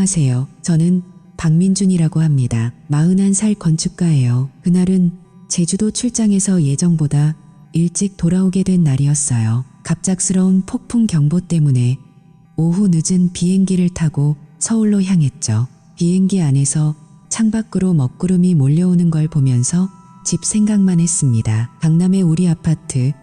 안녕하세요. 저는 박민준이라고 합니다. 41살 건축가예요. 그날은 제주도 출장에서 예정보다 일찍 돌아오게 된 날이었어요. 갑작스러운 폭풍 경보 때문에 오후 늦은 비행기를 타고 서울로 향했죠. 비행기 안에서 창밖으로 먹구름이 몰려오는 걸 보면서 집 생각만 했습니다. 강남의 우리 아파트,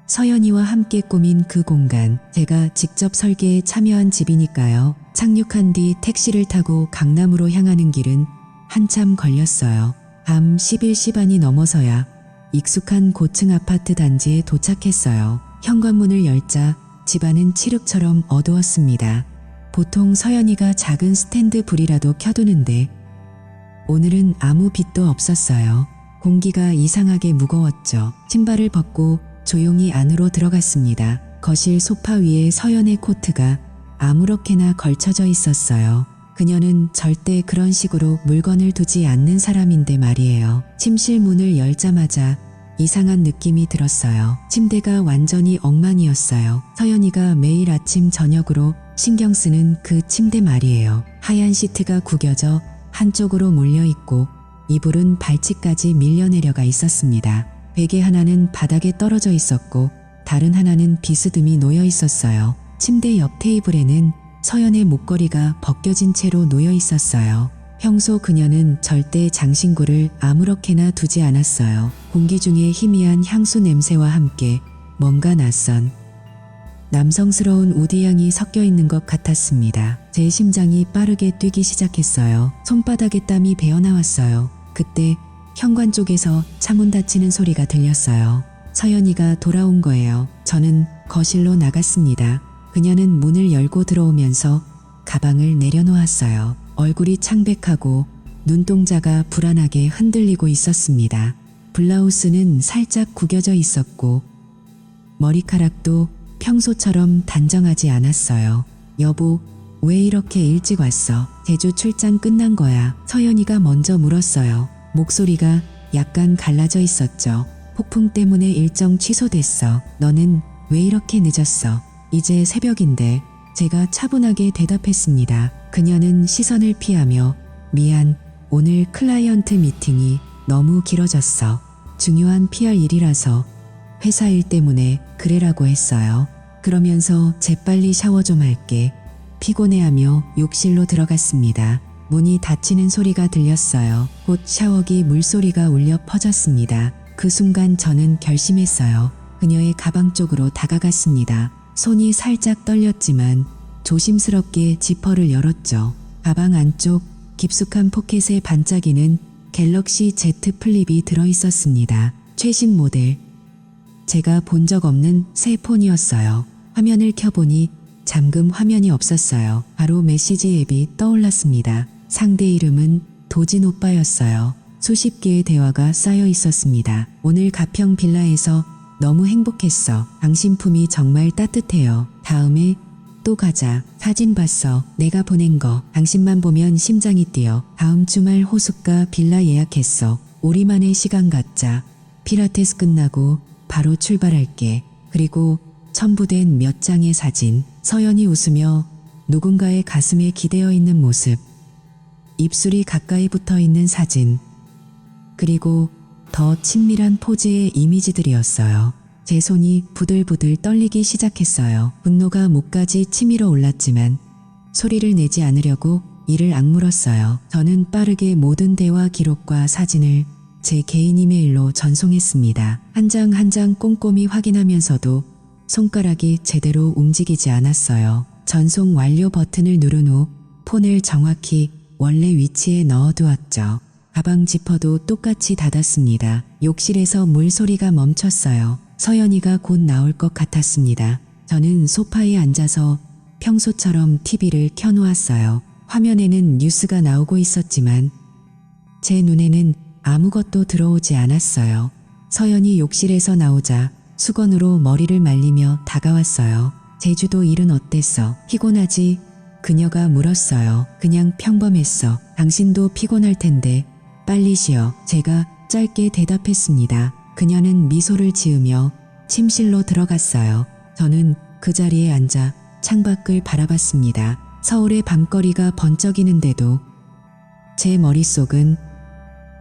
서연이와 함께 꾸민 그 공간, 제가 직접 설계에 참여한 집이니까요. 착륙한 뒤 택시를 타고 강남으로 향하는 길은 한참 걸렸어요. 밤 11시 반이 넘어서야 익숙한 고층 아파트 단지에 도착했어요. 현관문을 열자 집안은 칠흑처럼 어두웠습니다. 보통 서연이가 작은 스탠드 불이라도 켜두는데 오늘은 아무 빛도 없었어요. 공기가 이상하게 무거웠죠. 신발을 벗고 조용히 안으로 들어갔습니다. 거실 소파 위에 서연의 코트가 아무렇게나 걸쳐져 있었어요. 그녀는 절대 그런 식으로 물건을 두지 않는 사람인데 말이에요. 침실 문을 열자마자 이상한 느낌이 들었어요. 침대가 완전히 엉망이었어요. 서연이가 매일 아침 저녁으로 신경 쓰는 그 침대 말이에요. 하얀 시트가 구겨져 한쪽으로 몰려있고 이불은 발치까지 밀려내려가 있었습니다. 베개 하나는 바닥에 떨어져 있었고 다른 하나는 비스듬히 놓여 있었어요. 침대 옆 테이블에는 서연의 목걸이가 벗겨진 채로 놓여 있었어요. 평소 그녀는 절대 장신구를 아무렇게나 두지 않았어요. 공기 중에 희미한 향수 냄새와 함께 뭔가 낯선 남성스러운 우디향이 섞여 있는 것 같았습니다. 제 심장이 빠르게 뛰기 시작했어요. 손바닥에 땀이 배어나왔어요. 그때 현관 쪽에서 창문 닫히는 소리가 들렸어요. 서연이가 돌아온 거예요. 저는 거실로 나갔습니다. 그녀는 문을 열고 들어오면서 가방을 내려놓았어요. 얼굴이 창백하고 눈동자가 불안하게 흔들리고 있었습니다. 블라우스는 살짝 구겨져 있었고 머리카락도 평소처럼 단정하지 않았어요. 여보, 왜 이렇게 일찍 왔어? 제주 출장 끝난 거야. 서연이가 먼저 물었어요. 목소리가 약간 갈라져 있었죠. 폭풍 때문에 일정 취소됐어. 너는 왜 이렇게 늦었어? 이제 새벽인데. 제가 차분하게 대답했습니다. 그녀는 시선을 피하며 미안, 오늘 클라이언트 미팅이 너무 길어졌어. 중요한 PR 일이라서 회사 일 때문에 그래라고 했어요. 그러면서 재빨리 샤워 좀 할게. 피곤해하며 욕실로 들어갔습니다. 문이 닫히는 소리가 들렸어요. 곧 샤워기 물소리가 울려 퍼졌습니다. 그 순간 저는 결심했어요. 그녀의 가방 쪽으로 다가갔습니다. 손이 살짝 떨렸지만 조심스럽게 지퍼를 열었죠. 가방 안쪽 깊숙한 포켓에 반짝이는 갤럭시 Z 플립이 들어있었습니다. 최신 모델. 제가 본 적 없는 새 폰이었어요. 화면을 켜보니 잠금 화면이 없었어요. 바로 메시지 앱이 떠올랐습니다. 상대 이름은 도진 오빠였어요. 수십 개의 대화가 쌓여 있었습니다. 오늘 가평 빌라에서 너무 행복했어. 당신 품이 정말 따뜻해요. 다음에 또 가자. 사진 봤어. 내가 보낸 거. 당신만 보면 심장이 뛰어. 다음 주말 호숫가 빌라 예약했어. 우리만의 시간 갖자. 필라테스 끝나고 바로 출발할게. 그리고 첨부된 몇 장의 사진. 서연이 웃으며 누군가의 가슴에 기대어 있는 모습. 입술이 가까이 붙어 있는 사진. 그리고 더 친밀한 포즈의 이미지들이었어요. 제 손이 부들부들 떨리기 시작했어요. 분노가 목까지 치밀어 올랐지만 소리를 내지 않으려고 이를 악물었어요. 저는 빠르게 모든 대화 기록과 사진을 제 개인 이메일로 전송했습니다. 한 장 한 장 꼼꼼히 확인하면서도 손가락이 제대로 움직이지 않았어요. 전송 완료 버튼을 누른 후 폰을 정확히 원래 위치에 넣어두었죠. 가방 지퍼도 똑같이 닫았습니다. 욕실에서 물소리가 멈췄어요. 서연이가 곧 나올 것 같았습니다. 저는 소파에 앉아서 평소처럼 TV를 켜놓았어요. 화면에는 뉴스가 나오고 있었지만 제 눈에는 아무것도 들어오지 않았어요. 서연이 욕실에서 나오자 수건으로 머리를 말리며 다가왔어요. 제주도 일은 어땠어? 피곤하지? 그녀가 물었어요. 그냥 평범했어. 당신도 피곤할 텐데 빨리 쉬어. 제가 짧게 대답했습니다. 그녀는 미소를 지으며 침실로 들어갔어요. 저는 그 자리에 앉아 창밖을 바라봤습니다. 서울의 밤거리가 번쩍이는데도 제 머릿속은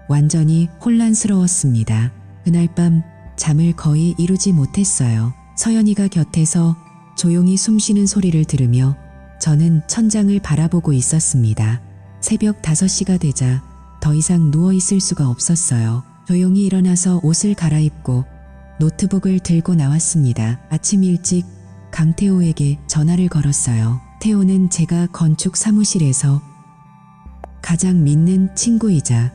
완전히 혼란스러웠습니다. 그날 밤 잠을 거의 이루지 못했어요. 서연이가 곁에서 조용히 숨쉬는 소리를 들으며 저는 천장을 바라보고 있었습니다. 새벽 5시가 되자 더 이상 누워있을 수가 없었어요. 조용히 일어나서 옷을 갈아입고 노트북을 들고 나왔습니다. 아침 일찍 강태호에게 전화를 걸었어요. 태호는 제가 건축 사무실에서 가장 믿는 친구이자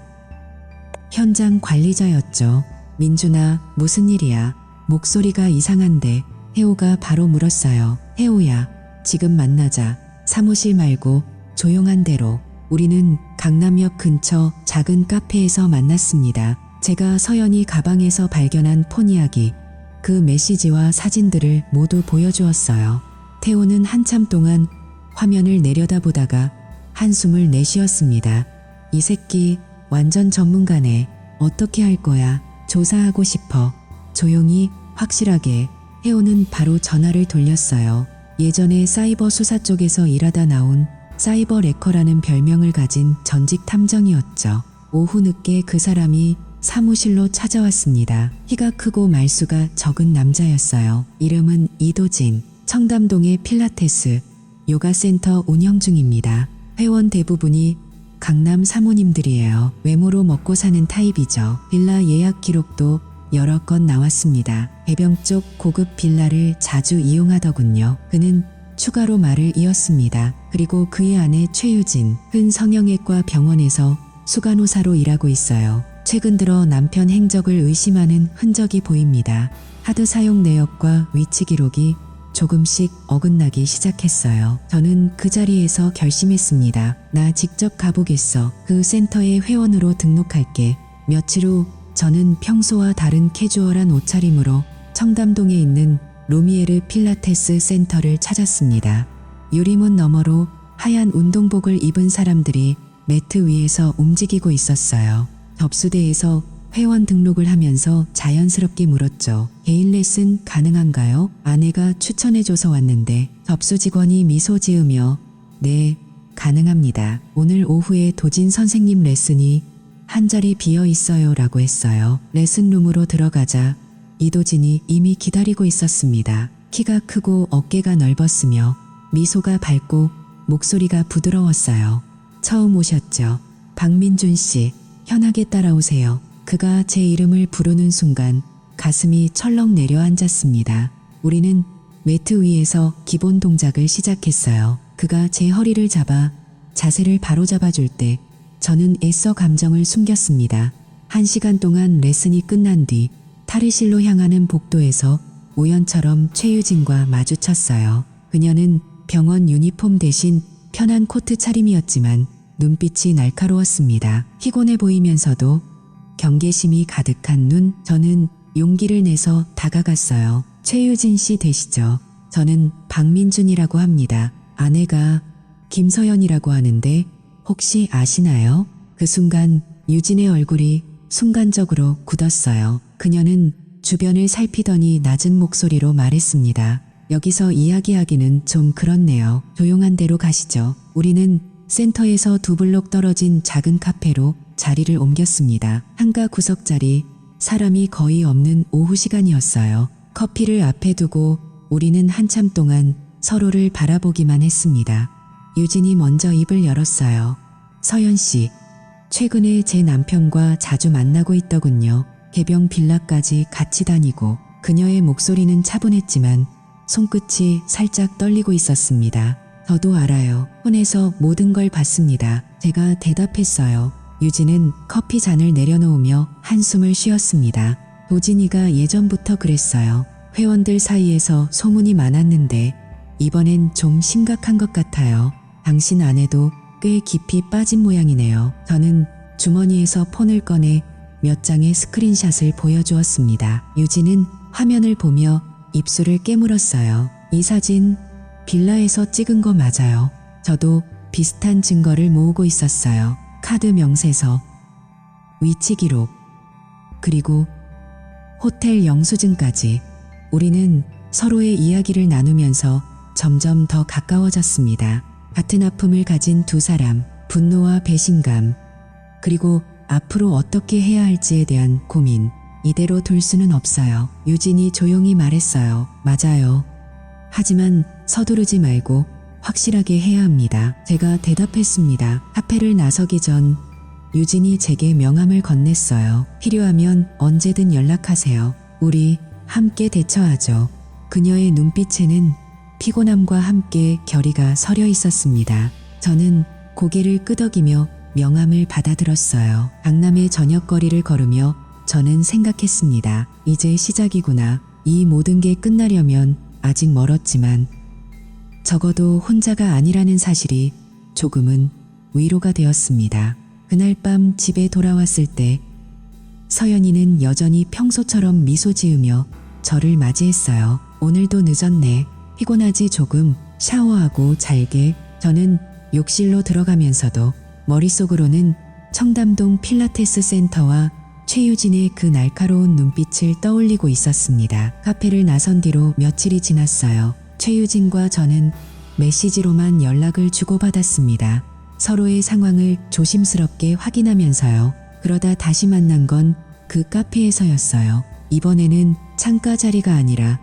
현장 관리자였죠. 민준아, 무슨 일이야? 목소리가 이상한데 태호가 바로 물었어요. 태호야, 지금 만나자. 사무실 말고 조용한 데로. 우리는 강남역 근처 작은 카페에서 만났습니다. 제가 서연이 가방에서 발견한 폰 이야기, 그 메시지와 사진들을 모두 보여주었어요. 태호는 한참 동안 화면을 내려다보다가 한숨을 내쉬었습니다. 이 새끼 완전 전문가네. 어떻게 할 거야? 조사하고 싶어. 조용히, 확실하게. 태호는 바로 전화를 돌렸어요. 예전에 사이버 수사 쪽에서 일하다 나온 사이버 레커라는 별명을 가진 전직 탐정이었죠. 오후 늦게 그 사람이 사무실로 찾아왔습니다. 키가 크고 말수가 적은 남자였어요. 이름은 이도진. 청담동의 필라테스, 요가센터 운영 중입니다. 회원 대부분이 강남 사모님들이에요. 외모로 먹고 사는 타입이죠. 빌라 예약 기록도 여러 건 나왔습니다. 배병 쪽 고급 빌라를 자주 이용하더군요. 그는 추가로 말을 이었습니다. 그리고 그의 아내 최유진, 큰 성형외과 병원에서 수간호사로 일하고 있어요. 최근 들어 남편 행적을 의심하는 흔적이 보입니다. 하드 사용 내역과 위치 기록이 조금씩 어긋나기 시작했어요. 저는 그 자리에서 결심했습니다. 나 직접 가보겠어. 그 센터에 회원으로 등록할게. 며칠 후 저는 평소와 다른 캐주얼한 옷차림으로 청담동에 있는 루미에르 필라테스 센터를 찾았습니다. 유리문 너머로 하얀 운동복을 입은 사람들이 매트 위에서 움직이고 있었어요. 접수대에서 회원 등록을 하면서 자연스럽게 물었죠. 개인 레슨 가능한가요? 아내가 추천해줘서 왔는데. 접수 직원이 미소 지으며 네, 가능합니다. 오늘 오후에 도진 선생님 레슨이 한 자리 비어 있어요 라고 했어요. 레슨룸으로 들어가자 이도진이 이미 기다리고 있었습니다. 키가 크고 어깨가 넓었으며 미소가 밝고 목소리가 부드러웠어요. 처음 오셨죠? 박민준 씨, 편하게 따라오세요. 그가 제 이름을 부르는 순간 가슴이 철렁 내려앉았습니다. 우리는 매트 위에서 기본 동작을 시작했어요. 그가 제 허리를 잡아 자세를 바로잡아줄 때 저는 애써 감정을 숨겼습니다. 1시간 동안 레슨이 끝난 뒤 탈의실로 향하는 복도에서 우연처럼 최유진과 마주쳤어요. 그녀는 병원 유니폼 대신 편한 코트 차림이었지만 눈빛이 날카로웠습니다. 피곤해 보이면서도 경계심이 가득한 눈. 저는 용기를 내서 다가갔어요. 최유진 씨 되시죠? 저는 박민준이라고 합니다. 아내가 김서연이라고 하는데 혹시 아시나요? 그 순간 유진의 얼굴이 순간적으로 굳었어요. 그녀는 주변을 살피더니 낮은 목소리로 말했습니다. 여기서 이야기하기는 좀 그렇네요. 조용한 데로 가시죠. 우리는 센터에서 2블록 떨어진 작은 카페로 자리를 옮겼습니다. 한가 구석자리, 사람이 거의 없는 오후 시간이었어요. 커피를 앞에 두고 우리는 한참 동안 서로를 바라보기만 했습니다. 유진이 먼저 입을 열었어요. 서연 씨, 최근에 제 남편과 자주 만나고 있더군요. 개병 빌라까지 같이 다니고. 그녀의 목소리는 차분했지만 손끝이 살짝 떨리고 있었습니다. 저도 알아요. 폰에서 모든 걸 봤습니다. 제가 대답했어요. 유진은 커피 잔을 내려놓으며 한숨을 쉬었습니다. 도진이가 예전부터 그랬어요. 회원들 사이에서 소문이 많았는데 이번엔 좀 심각한 것 같아요. 당신 아내도 꽤 깊이 빠진 모양이네요. 저는 주머니에서 폰을 꺼내 몇 장의 스크린샷을 보여주었습니다. 유진은 화면을 보며 입술을 깨물었어요. 이 사진 빌라에서 찍은 거 맞아요. 저도 비슷한 증거를 모으고 있었어요. 카드 명세서, 위치 기록, 그리고 호텔 영수증까지. 우리는 서로의 이야기를 나누면서 점점 더 가까워졌습니다. 같은 아픔을 가진 두 사람, 분노와 배신감, 그리고 앞으로 어떻게 해야 할지에 대한 고민. 이대로 둘 수는 없어요. 유진이 조용히 말했어요. 맞아요. 하지만 서두르지 말고 확실하게 해야 합니다. 제가 대답했습니다. 카페를 나서기 전 유진이 제게 명함을 건넸어요. 필요하면 언제든 연락하세요. 우리 함께 대처하죠. 그녀의 눈빛에는 피곤함과 함께 결의가 서려 있었습니다. 저는 고개를 끄덕이며 명함을 받아들었어요. 강남의 저녁거리를 걸으며 저는 생각했습니다. 이제 시작이구나. 이 모든 게 끝나려면 아직 멀었지만 적어도 혼자가 아니라는 사실이 조금은 위로가 되었습니다. 그날 밤 집에 돌아왔을 때 서연이는 여전히 평소처럼 미소 지으며 저를 맞이했어요. 오늘도 늦었네. 피곤하지 조금. 샤워하고 잘게. 저는 욕실로 들어가면서도 머릿속으로는 청담동 필라테스 센터와 최유진의 그 날카로운 눈빛을 떠올리고 있었습니다. 카페를 나선 뒤로 며칠이 지났어요. 최유진과 저는 메시지로만 연락을 주고받았습니다. 서로의 상황을 조심스럽게 확인하면서요. 그러다 다시 만난 건 그 카페에서였어요. 이번에는 창가 자리가 아니라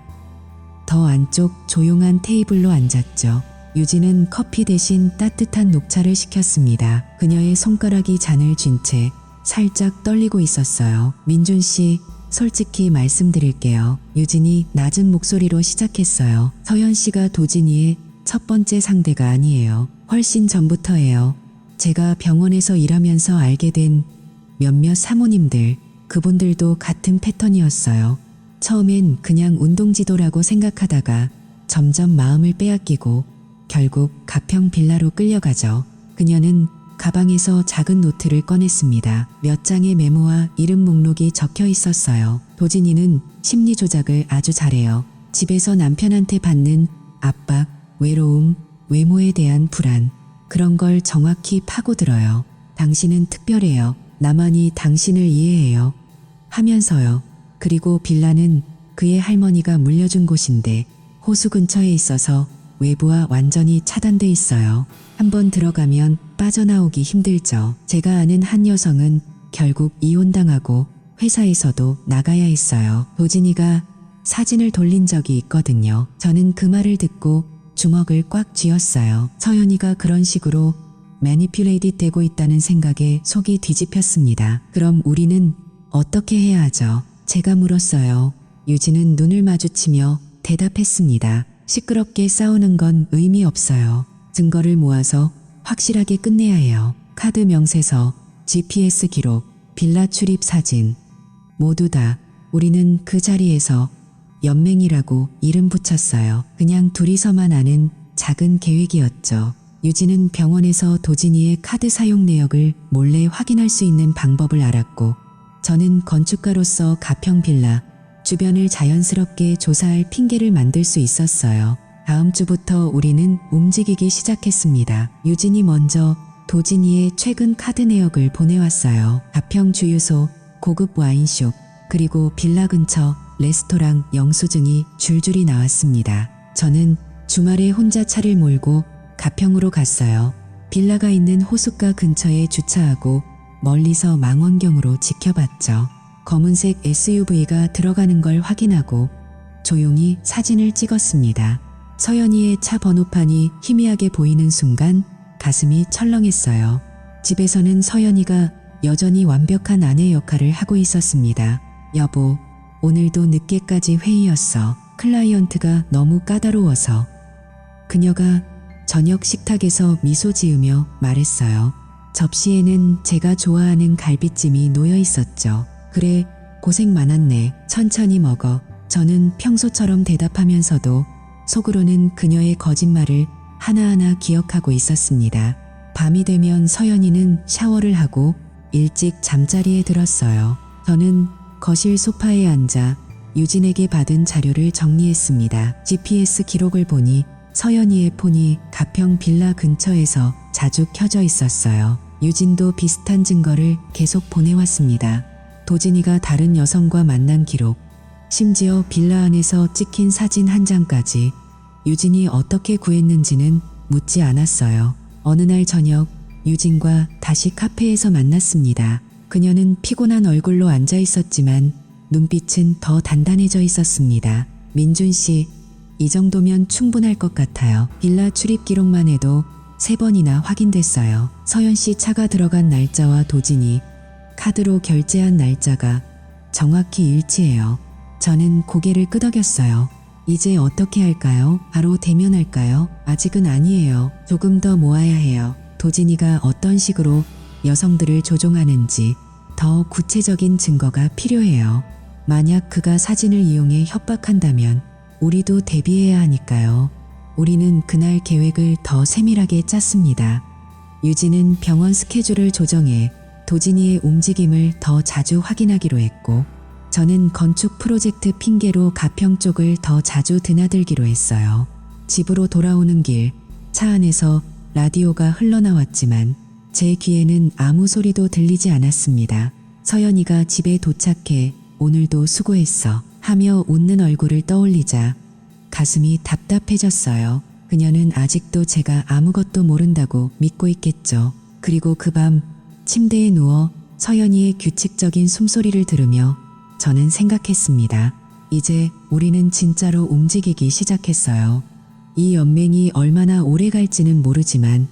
더 안쪽 조용한 테이블로 앉았죠. 유진은 커피 대신 따뜻한 녹차를 시켰습니다. 그녀의 손가락이 잔을 쥔 채 살짝 떨리고 있었어요. 민준 씨, 솔직히 말씀드릴게요. 유진이 낮은 목소리로 시작했어요. 서연 씨가 도진이의 첫 번째 상대가 아니에요. 훨씬 전부터예요. 제가 병원에서 일하면서 알게 된 몇몇 사모님들, 그분들도 같은 패턴이었어요. 처음엔 그냥 운동지도라고 생각하다가 점점 마음을 빼앗기고 결국 가평 빌라로 끌려가죠. 그녀는 가방에서 작은 노트를 꺼냈습니다. 몇 장의 메모와 이름 목록이 적혀 있었어요. 도진이는 심리 조작을 아주 잘해요. 집에서 남편한테 받는 압박, 외로움, 외모에 대한 불안, 그런 걸 정확히 파고들어요. 당신은 특별해요. 나만이 당신을 이해해요. 하면서요. 그리고 빌라는 그의 할머니가 물려준 곳인데 호수 근처에 있어서 외부와 완전히 차단돼 있어요. 한번 들어가면 빠져나오기 힘들죠. 제가 아는 한 여성은 결국 이혼당하고 회사에서도 나가야 했어요. 도진이가 사진을 돌린 적이 있거든요. 저는 그 말을 듣고 주먹을 꽉 쥐었어요. 서연이가 그런 식으로 매니퓰레이트 되고 있다는 생각에 속이 뒤집혔습니다. 그럼 우리는 어떻게 해야 하죠? 제가 물었어요. 유진은 눈을 마주치며 대답했습니다. 시끄럽게 싸우는 건 의미 없어요. 증거를 모아서 확실하게 끝내야 해요. 카드 명세서, GPS 기록, 빌라 출입 사진. 모두 다 우리는 그 자리에서 연맹이라고 이름 붙였어요. 그냥 둘이서만 아는 작은 계획이었죠. 유진은 병원에서 도진이의 카드 사용 내역을 몰래 확인할 수 있는 방법을 알았고 저는 건축가로서 가평 빌라 주변을 자연스럽게 조사할 핑계를 만들 수 있었어요. 다음 주부터 우리는 움직이기 시작했습니다. 유진이 먼저 도진이의 최근 카드 내역을 보내왔어요. 가평 주유소, 고급 와인숍, 그리고 빌라 근처 레스토랑 영수증이 줄줄이 나왔습니다. 저는 주말에 혼자 차를 몰고 가평으로 갔어요. 빌라가 있는 호숫가 근처에 주차하고 멀리서 망원경으로 지켜봤죠. 검은색 SUV가 들어가는 걸 확인하고 조용히 사진을 찍었습니다. 서연이의 차 번호판이 희미하게 보이는 순간 가슴이 철렁했어요. 집에서는 서연이가 여전히 완벽한 아내 역할을 하고 있었습니다. 여보, 오늘도 늦게까지 회의였어. 클라이언트가 너무 까다로워서. 그녀가 저녁 식탁에서 미소 지으며 말했어요. 접시에는 제가 좋아하는 갈비찜이 놓여 있었죠. 그래, 고생 많았네. 천천히 먹어. 저는 평소처럼 대답하면서도 속으로는 그녀의 거짓말을 하나하나 기억하고 있었습니다. 밤이 되면 서연이는 샤워를 하고 일찍 잠자리에 들었어요. 저는 거실 소파에 앉아 유진에게 받은 자료를 정리했습니다. GPS 기록을 보니 서연이의 폰이 가평 빌라 근처에서 자주 켜져 있었어요. 유진도 비슷한 증거를 계속 보내왔습니다. 도진이가 다른 여성과 만난 기록, 심지어 빌라 안에서 찍힌 사진 한 장까지 유진이 어떻게 구했는지는 묻지 않았어요. 어느 날 저녁 유진과 다시 카페에서 만났습니다. 그녀는 피곤한 얼굴로 앉아 있었지만 눈빛은 더 단단해져 있었습니다. 민준 씨, 이 정도면 충분할 것 같아요. 빌라 출입 기록만 해도 3번이나 확인됐어요. 서연 씨 차가 들어간 날짜와 도진이 카드로 결제한 날짜가 정확히 일치해요. 저는 고개를 끄덕였어요. 이제 어떻게 할까요? 바로 대면할까요? 아직은 아니에요. 조금 더 모아야 해요. 도진이가 어떤 식으로 여성들을 조종하는지 더 구체적인 증거가 필요해요. 만약 그가 사진을 이용해 협박한다면 우리도 대비해야 하니까요. 우리는 그날 계획을 더 세밀하게 짰습니다. 유진은 병원 스케줄을 조정해 도진이의 움직임을 더 자주 확인하기로 했고, 저는 건축 프로젝트 핑계로 가평 쪽을 더 자주 드나들기로 했어요. 집으로 돌아오는 길, 차 안에서 라디오가 흘러나왔지만 제 귀에는 아무 소리도 들리지 않았습니다. 서연이가 집에 도착해 오늘도 수고했어 하며 웃는 얼굴을 떠올리자 가슴이 답답해졌어요. 그녀는 아직도 제가 아무것도 모른다고 믿고 있겠죠. 그리고 그 밤 침대에 누워 서연이의 규칙적인 숨소리를 들으며 저는 생각했습니다. 이제 우리는 진짜로 움직이기 시작했어요. 이 연맹이 얼마나 오래 갈지는 모르지만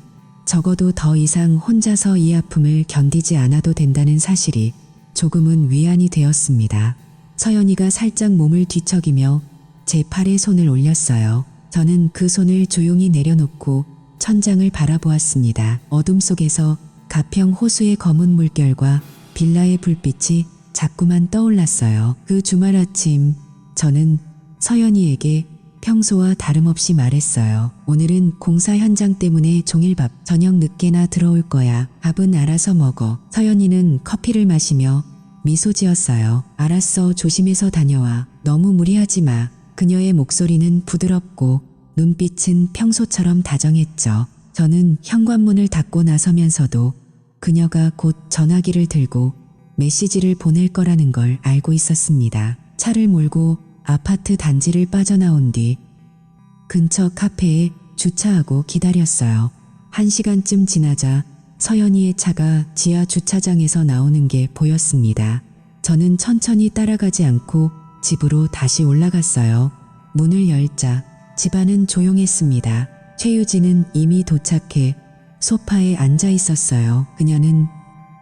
적어도 더 이상 혼자서 이 아픔을 견디지 않아도 된다는 사실이 조금은 위안이 되었습니다. 서연이가 살짝 몸을 뒤척이며 제 팔에 손을 올렸어요. 저는 그 손을 조용히 내려놓고 천장을 바라보았습니다. 어둠 속에서 가평 호수의 검은 물결과 빌라의 불빛이 자꾸만 떠올랐어요. 그 주말 아침 저는 서연이에게 평소와 다름없이 말했어요. 오늘은 공사 현장 때문에 종일밥, 저녁 늦게나 들어올 거야. 밥은 알아서 먹어. 서연이는 커피를 마시며 미소 지었어요. 알았어, 조심해서 다녀와. 너무 무리하지 마. 그녀의 목소리는 부드럽고 눈빛은 평소처럼 다정했죠. 저는 현관문을 닫고 나서면서도 그녀가 곧 전화기를 들고 메시지를 보낼 거라는 걸 알고 있었습니다. 차를 몰고 아파트 단지를 빠져나온 뒤 근처 카페에 주차하고 기다렸어요. 1시간쯤 지나자 서연이의 차가 지하 주차장에서 나오는 게 보였습니다. 저는 천천히 따라가지 않고 집으로 다시 올라갔어요. 문을 열자 집안은 조용했습니다. 최유진은 이미 도착해 소파에 앉아 있었어요. 그녀는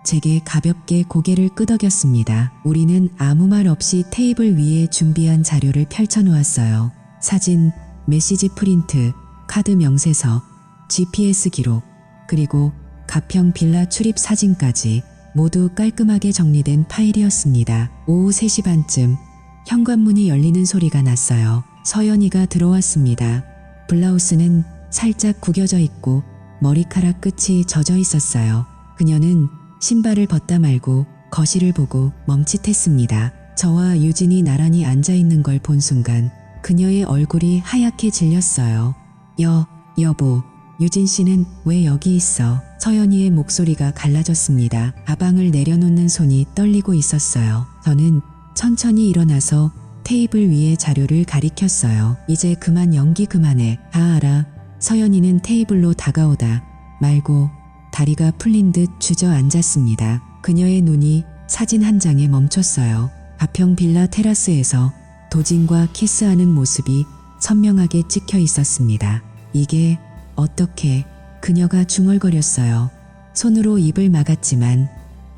제게 가볍게 고개를 끄덕였습니다. 우리는 아무 말 없이 테이블 위에 준비한 자료를 펼쳐놓았어요. 사진, 메시지 프린트, 카드 명세서, GPS 기록, 그리고 가평 빌라 출입 사진까지 모두 깔끔하게 정리된 파일이었습니다. 오후 3시 반쯤 현관문이 열리는 소리가 났어요. 서연이가 들어왔습니다. 블라우스는 살짝 구겨져 있고 머리카락 끝이 젖어 있었어요. 그녀는 신발을 벗다 말고 거실을 보고 멈칫했습니다. 저와 유진이 나란히 앉아 있는 걸 본 순간 그녀의 얼굴이 하얗게 질렸어요. 여보, 유진 씨는 왜 여기 있어? 서연이의 목소리가 갈라졌습니다. 가방을 내려놓는 손이 떨리고 있었어요. 저는 천천히 일어나서 테이블 위에 자료를 가리켰어요. 이제 그만 연기 그만해. 다 알아. 서연이는 테이블로 다가오다 말고 다리가 풀린 듯 주저앉았습니다. 그녀의 눈이 사진 한 장에 멈췄어요. 가평 빌라 테라스에서 도진과 키스하는 모습이 선명하게 찍혀 있었습니다. 이게 어떻게? 그녀가 중얼거렸어요. 손으로 입을 막았지만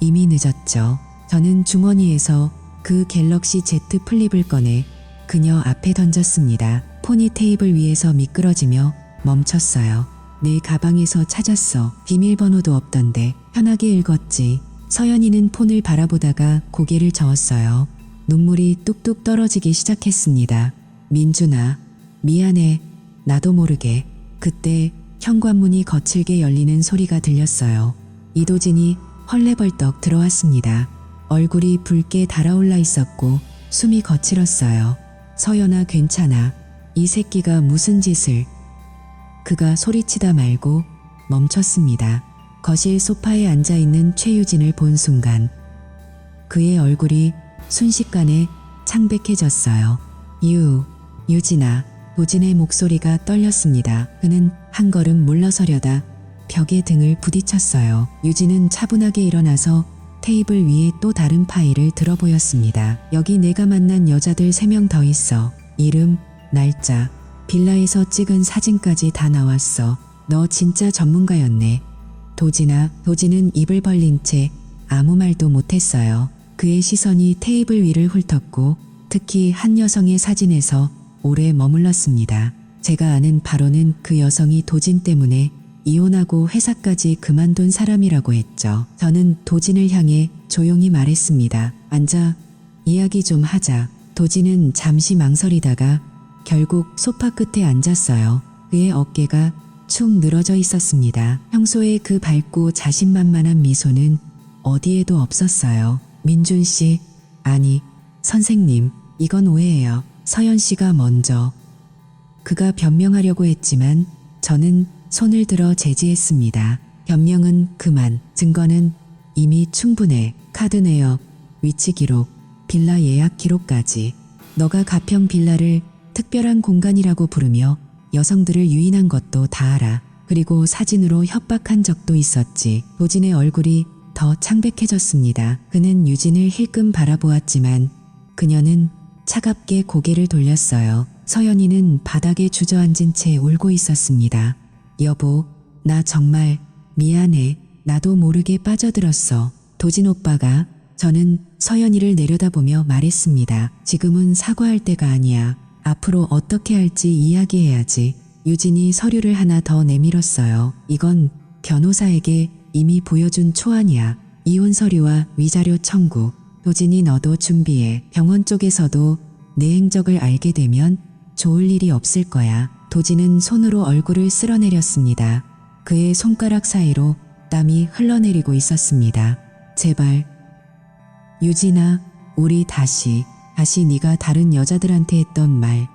이미 늦었죠. 저는 주머니에서 그 갤럭시 Z 플립을 꺼내 그녀 앞에 던졌습니다. 폰이 테이블 위에서 미끄러지며 멈췄어요. 내 가방에서 찾았어. 비밀번호도 없던데. 편하게 읽었지. 서연이는 폰을 바라보다가 고개를 저었어요. 눈물이 뚝뚝 떨어지기 시작했습니다. 민준아, 미안해. 나도 모르게. 그때 현관문이 거칠게 열리는 소리가 들렸어요. 이도진이 헐레벌떡 들어왔습니다. 얼굴이 붉게 달아올라 있었고 숨이 거칠었어요. 서연아, 괜찮아. 이 새끼가 무슨 짓을... 그가 소리치다 말고 멈췄습니다. 거실 소파에 앉아있는 최유진을 본 순간 그의 얼굴이 순식간에 창백해졌어요. 유진아, 도진의 목소리가 떨렸습니다. 그는 한 걸음 물러서려다 벽에 등을 부딪혔어요. 유진은 차분하게 일어나서 테이블 위에 또 다른 파일을 들어 보였습니다. 여기 내가 만난 여자들 3명 더 있어. 이름, 날짜, 빌라에서 찍은 사진까지 다 나왔어. 너 진짜 전문가였네. 도진은 입을 벌린 채 아무 말도 못했어요. 그의 시선이 테이블 위를 훑었고 특히 한 여성의 사진에서 오래 머물렀습니다. 제가 아는 바로는 그 여성이 도진 때문에 이혼하고 회사까지 그만둔 사람이라고 했죠. 저는 도진을 향해 조용히 말했습니다. 앉아, 이야기 좀 하자. 도진은 잠시 망설이다가 결국 소파 끝에 앉았어요. 그의 어깨가 축 늘어져 있었습니다. 평소에 그 밝고 자신만만한 미소는 어디에도 없었어요. 민준 씨, 아니, 선생님, 이건 오해예요. 서연 씨가 먼저. 그가 변명하려고 했지만 저는 손을 들어 제지했습니다. 변명은 그만, 증거는 이미 충분해. 카드 내역, 위치 기록, 빌라 예약 기록까지. 너가 가평 빌라를 특별한 공간이라고 부르며 여성들을 유인한 것도 다 알아. 그리고 사진으로 협박한 적도 있었지. 도진의 얼굴이 더 창백해졌습니다. 그는 유진을 힐끔 바라보았지만 그녀는 차갑게 고개를 돌렸어요. 서연이는 바닥에 주저앉은 채 울고 있었습니다. 여보, 나 정말 미안해. 나도 모르게 빠져들었어. 도진 오빠가. 저는 서연이를 내려다보며 말했습니다. 지금은 사과할 때가 아니야. 앞으로 어떻게 할지 이야기해야지. 유진이 서류를 하나 더 내밀었어요. 이건 변호사에게 이미 보여준 초안이야. 이혼 서류와 위자료 청구. 도진이 너도 준비해. 병원 쪽에서도 내 행적을 알게 되면 좋을 일이 없을 거야. 도진은 손으로 얼굴을 쓸어내렸습니다. 그의 손가락 사이로 땀이 흘러내리고 있었습니다. 제발. 유진아, 우리 다시 네가 다른 여자들한테 했던 말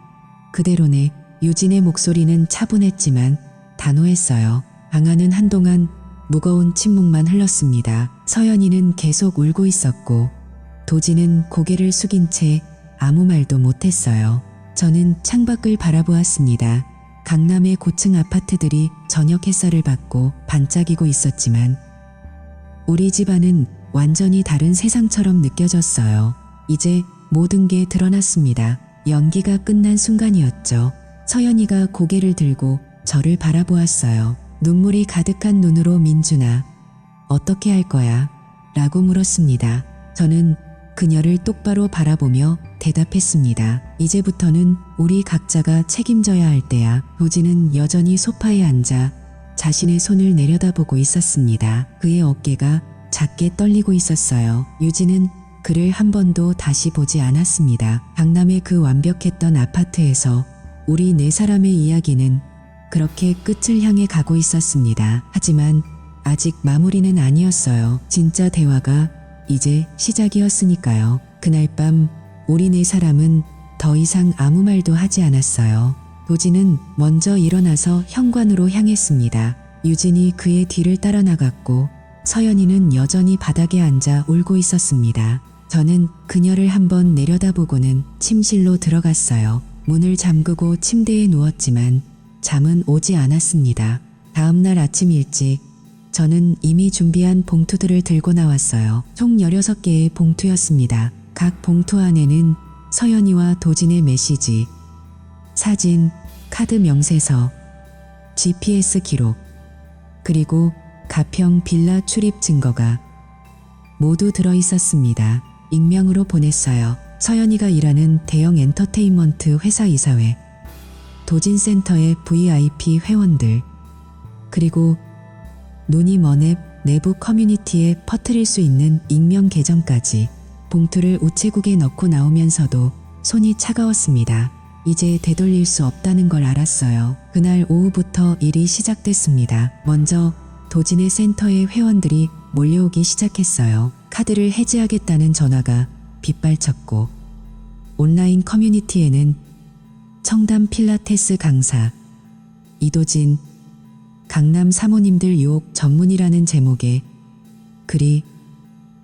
그대로네. 유진의 목소리는 차분했지만 단호했어요. 방 안은 한동안 무거운 침묵만 흘렀습니다. 서연이는 계속 울고 있었고 도진은 고개를 숙인 채 아무 말도 못했어요. 저는 창밖을 바라보았습니다. 강남의 고층 아파트들이 저녁 햇살을 받고 반짝이고 있었지만 우리 집안은 완전히 다른 세상처럼 느껴졌어요. 이제 모든 게 드러났습니다. 연기가 끝난 순간이었죠. 서연이가 고개를 들고 저를 바라보았어요. 눈물이 가득한 눈으로 민준아, 어떻게 할 거야? 라고 물었습니다. 저는 그녀를 똑바로 바라보며 대답했습니다. 이제부터는 우리 각자가 책임져야 할 때야. 도진은 여전히 소파에 앉아 자신의 손을 내려다보고 있었습니다. 그의 어깨가 작게 떨리고 있었어요. 유진은 그를 한 번도 다시 보지 않았습니다. 강남의 그 완벽했던 아파트에서 우리 4사람의 이야기는 그렇게 끝을 향해 가고 있었습니다. 하지만 아직 마무리는 아니었어요. 진짜 대화가 이제 시작이었으니까요. 그날 밤 우리 4사람은 더 이상 아무 말도 하지 않았어요. 도진은 먼저 일어나서 현관으로 향했습니다. 유진이 그의 뒤를 따라 나갔고 서연이는 여전히 바닥에 앉아 울고 있었습니다. 저는 그녀를 한번 내려다보고는 침실로 들어갔어요. 문을 잠그고 침대에 누웠지만 잠은 오지 않았습니다. 다음 날 아침 일찍 저는 이미 준비한 봉투들을 들고 나왔어요. 총 16개의 봉투였습니다. 각 봉투 안에는 서연이와 도진의 메시지, 사진, 카드 명세서, GPS 기록, 그리고 가평 빌라 출입 증거가 모두 들어 있었습니다. 익명으로 보냈어요. 서연이가 일하는 대형 엔터테인먼트 회사 이사회, 도진센터의 VIP 회원들, 그리고 눈이 먼 앱 내부 커뮤니티에 퍼뜨릴 수 있는 익명 계정까지. 봉투를 우체국에 넣고 나오면서도 손이 차가웠습니다. 이제 되돌릴 수 없다는 걸 알았어요. 그날 오후부터 일이 시작됐습니다. 먼저 도진의 센터의 회원들이 몰려오기 시작했어요. 카드를 해지하겠다는 전화가 빗발쳤고 온라인 커뮤니티에는 청담 필라테스 강사, 이도진, 강남 사모님들 유혹 전문이라는 제목의 글이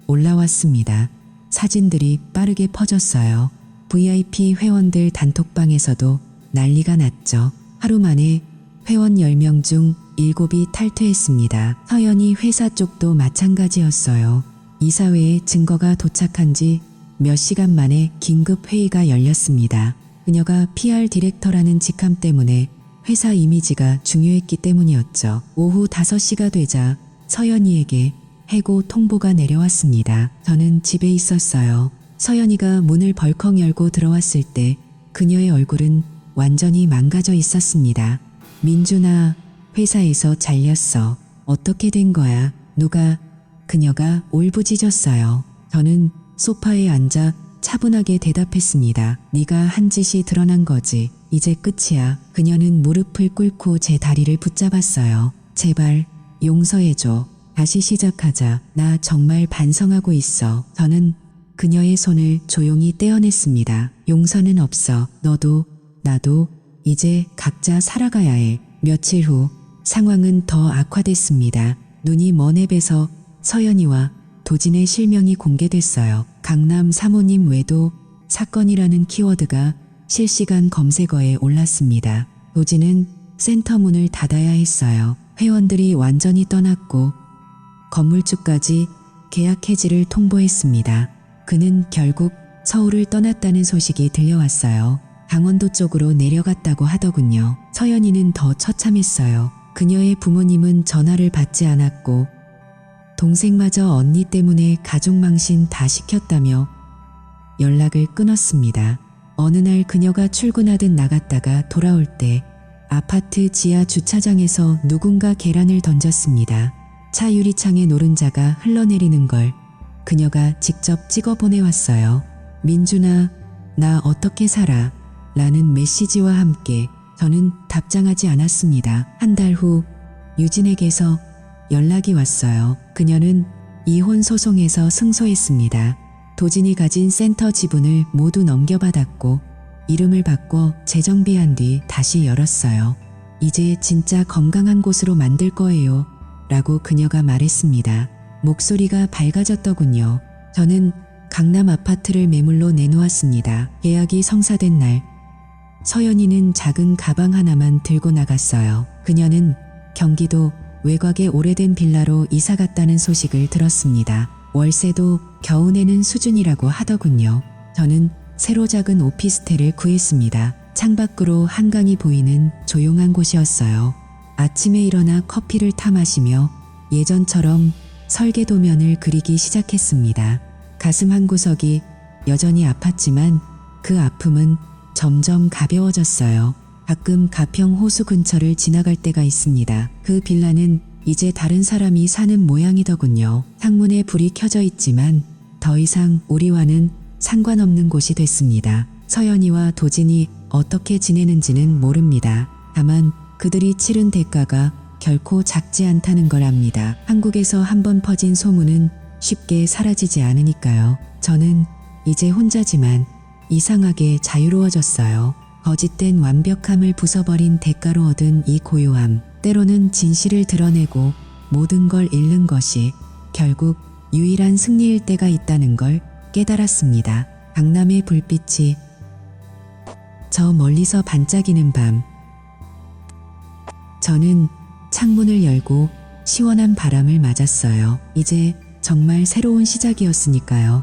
올라왔습니다. 사진들이 빠르게 퍼졌어요. VIP 회원들 단톡방에서도 난리가 났죠. 하루 만에 회원 10명 중 7이 탈퇴했습니다. 서연이 회사 쪽도 마찬가지였어요. 이사회에 증거가 도착한 지 몇 시간 만에 긴급 회의가 열렸습니다. 그녀가 PR 디렉터라는 직함 때문에 회사 이미지가 중요했기 때문이었죠. 오후 5시가 되자 서연이에게 해고 통보가 내려왔습니다. 저는 집에 있었어요. 서연이가 문을 벌컥 열고 들어왔을 때 그녀의 얼굴은 완전히 망가져 있었습니다. 민준아, 회사에서 잘렸어. 어떻게 된 거야? 누가? 그녀가 울부짖었어요. 저는 소파에 앉아 차분하게 대답했습니다. 네가 한 짓이 드러난 거지. 이제 끝이야. 그녀는 무릎을 꿇고 제 다리를 붙잡았어요. 제발 용서해줘. 다시 시작하자. 나 정말 반성하고 있어. 저는 그녀의 손을 조용히 떼어냈습니다. 용서는 없어. 너도 나도 이제 각자 살아가야 해. 며칠 후 상황은 더 악화됐습니다. 눈이 먼 앱에서 서연이와 도진의 실명이 공개됐어요. 강남 사모님 외도 사건이라는 키워드가 실시간 검색어에 올랐습니다. 도진은 센터 문을 닫아야 했어요. 회원들이 완전히 떠났고 건물주까지 계약 해지를 통보했습니다. 그는 결국 서울을 떠났다는 소식이 들려왔어요. 강원도 쪽으로 내려갔다고 하더군요. 서연이는 더 처참했어요. 그녀의 부모님은 전화를 받지 않았고 동생마저 언니 때문에 가족망신 다 시켰다며 연락을 끊었습니다. 어느 날 그녀가 출근하듯 나갔다가 돌아올 때 아파트 지하 주차장에서 누군가 계란을 던졌습니다. 차 유리창에 노른자가 흘러내리는 걸 그녀가 직접 찍어 보내왔어요. 민준아, 나 어떻게 살아? 라는 메시지와 함께 저는 답장하지 않았습니다. 한 달 후 유진에게서 연락이 왔어요. 그녀는 이혼 소송에서 승소했습니다. 도진이 가진 센터 지분을 모두 넘겨받았고 이름을 바꿔 재정비한 뒤 다시 열었어요. 이제 진짜 건강한 곳으로 만들 거예요. 라고 그녀가 말했습니다. 목소리가 밝아졌더군요. 저는 강남 아파트를 매물로 내놓았습니다. 계약이 성사된 날 서연이는 작은 가방 하나만 들고 나갔어요. 그녀는 경기도 외곽의 오래된 빌라로 이사 갔다는 소식을 들었습니다. 월세도 겨우 내는 수준이라고 하더군요. 저는 새로 작은 오피스텔을 구했습니다. 창밖으로 한강이 보이는 조용한 곳이었어요. 아침에 일어나 커피를 타 마시며 예전처럼 설계도면을 그리기 시작했습니다. 가슴 한구석이 여전히 아팠지만 그 아픔은 점점 가벼워졌어요. 가끔 가평 호수 근처를 지나갈 때가 있습니다. 그 빌라는 이제 다른 사람이 사는 모양이더군요. 창문에 불이 켜져 있지만 더 이상 우리와는 상관없는 곳이 됐습니다. 서연이와 도진이 어떻게 지내는지는 모릅니다. 다만 그들이 치른 대가가 결코 작지 않다는 걸 압니다. 한국에서 한번 퍼진 소문은 쉽게 사라지지 않으니까요. 저는 이제 혼자지만 이상하게 자유로워졌어요. 거짓된 완벽함을 부숴버린 대가로 얻은 이 고요함, 때로는 진실을 드러내고 모든 걸 잃는 것이 결국 유일한 승리일 때가 있다는 걸 깨달았습니다. 강남의 불빛이 저 멀리서 반짝이는 밤. 저는 창문을 열고 시원한 바람을 맞았어요. 이제 정말 새로운 시작이었으니까요.